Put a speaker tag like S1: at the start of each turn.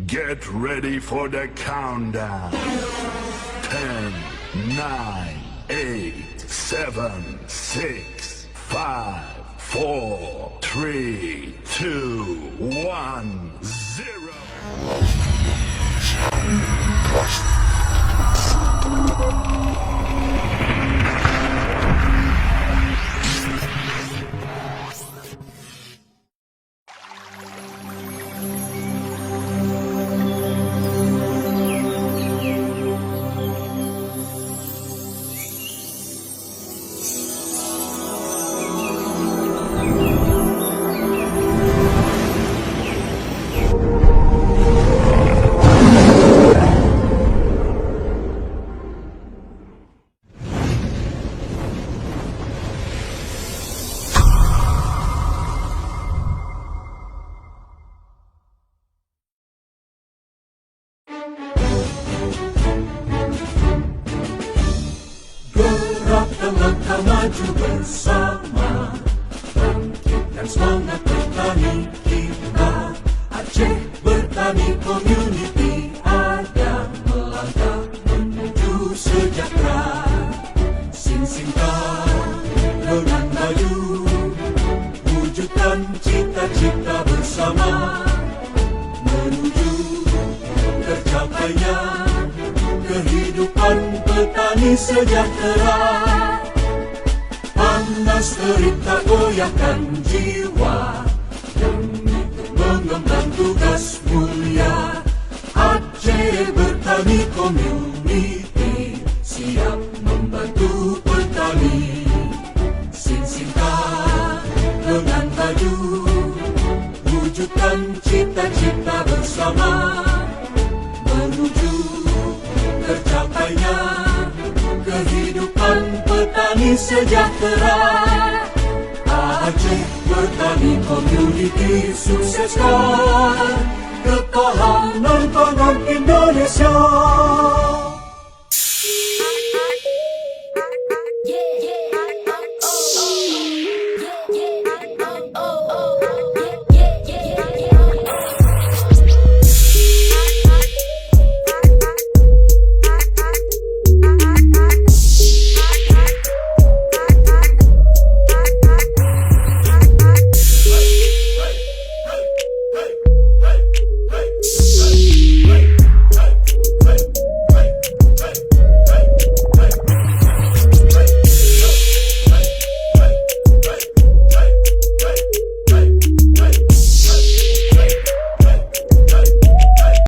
S1: Get ready for the countdown. 10, 9, 8, 7, 6, 5, 4, 3, 2, 1, 0.
S2: Langkah maju bersama, bangkitkan semangat bertani kita. Aceh Bertani Community ada melangkah menuju sejahtera. Sing-singkan lengan maju, wujudkan cita-cita bersama, menuju tercapainya kehidupan petani sejahtera. Panas terik tak goyahkan jiwa, demi mengemban tugas mulia. Aceh Bertani Community siap membantu petani. Sing-singkan lengan maju, wujudkan cita-cita bersama, menuju tercapainya kehidupan petani sejahtera. Aceh Bertani Community sukseskan ketahanan pangan Indonesia.